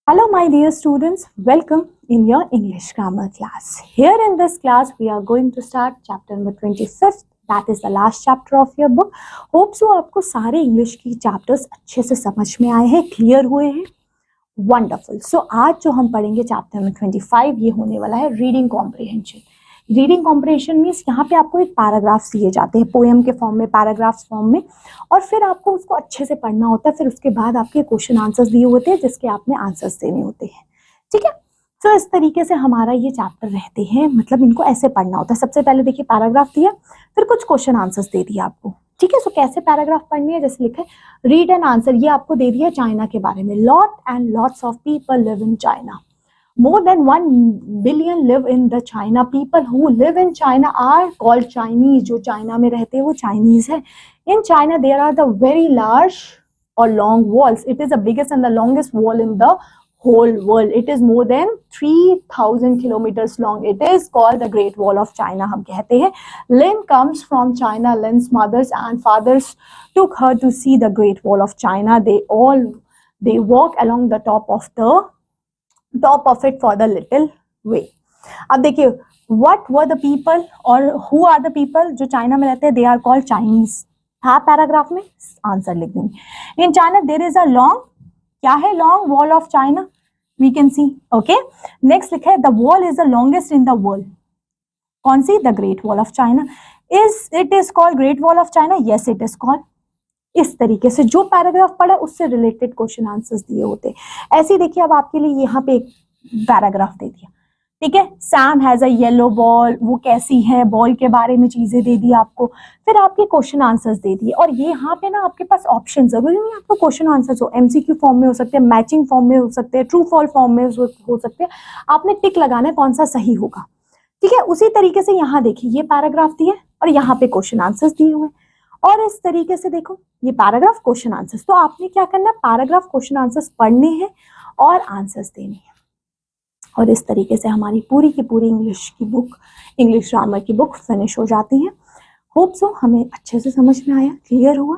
Hello my dear students, welcome in your English grammar class. Here in this class we are going to start chapter number 25th, that is the last chapter of your book. Hope so आपको सारे English की chapters अच्छे से समझ में आए हैं, clear हुए हैं. वंडरफुल. सो आज जो हम पढ़ेंगे चैप्टर नंबर 25, ये होने वाला है reading comprehension. Reading comprehension means यहाँ पे आपको एक पैराग्राफ दिए जाते हैं पोएम के फॉर्म में, पैराग्राफ्स फॉर्म में, और फिर आपको उसको अच्छे से पढ़ना होता है. फिर उसके बाद आपके क्वेश्चन आंसर्स दिए होते हैं जिसके आपने आंसर्स देने होते हैं. ठीक है. तो इस तरीके से हमारा ये चैप्टर रहते हैं, मतलब इनको ऐसे पढ़ना होता है. सबसे पहले देखिए पैराग्राफ दिया, फिर कुछ क्वेश्चन आंसर्स दे दिया आपको. ठीक है. सो कैसे पैराग्राफ पढ़नी है, जैसे लिखा है रीड एंड आंसर. ये आपको दे दिया चाइना के बारे में. Lot and lots of people live in China. More than 1 billion live in the China. People who live in China are called Chinese. जो चाइना में रहते हैं वो चाइनीज है. In China there are the very large or long walls. It is the biggest and the longest wall in the whole world. It is more than 3000 kilometers long. It is called the Great Wall of China. हम कहते हैं. Lin comes from China. Lin's mothers and fathers took her to see the Great Wall of China. They walk along the top of it for the little way. अब देखिए what were the people और who are the people जो China में रहते हैं, they are called Chinese. था paragraph में, answer लिख देंगे. In China there is a long, क्या है long wall of China, we can see. Okay, next लिखा है the wall is the longest in the world. कौन सी? The Great Wall of China. It is called Great Wall of China? Yes, it is called. इस तरीके से जो paragraph पढ़ा उससे related question answers दिए होते हैं. ऐसे देखिए अब आपके लिए यहाँ पे एक पैराग्राफ दे दिया. ठीक है. Sam has a yellow ball. वो कैसी है, बॉल के बारे में चीजें दे दी आपको. फिर आपके क्वेश्चन आंसर्स दे दिए. और ये यहाँ पे ना आपके पास ऑप्शन, जरूरी नहीं आपको क्वेश्चन आंसर्स हो, एमसीक्यू फॉर्म में हो सकते हैं, मैचिंग फॉर्म में हो सकते हैं, ट्रू फॉल फॉर्म में हो सकते हैं. आपने टिक लगाना है कौन सा सही होगा. ठीक है. उसी तरीके से यहाँ देखिए ये पैराग्राफ दिए और यहाँ पे क्वेश्चन आंसर्स दिए हुए. और इस तरीके से देखो ये पैराग्राफ क्वेश्चन आंसर्स. तो आपने क्या करना है, पैराग्राफ क्वेश्चन आंसर्स पढ़ने हैं और आंसर्स देने हैं. और इस तरीके से हमारी पूरी की पूरी इंग्लिश की बुक, इंग्लिश ग्रामर की बुक फिनिश हो जाती है. होप सो हमें अच्छे से समझ में आया, क्लियर हुआ.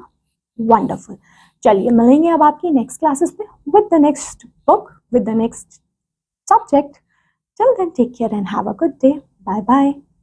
वंडरफुल. चलिए मिलेंगे अब आपकी नेक्स्ट क्लासेस में with the next book, with the next subject. Till then take care and have a good day. Bye bye.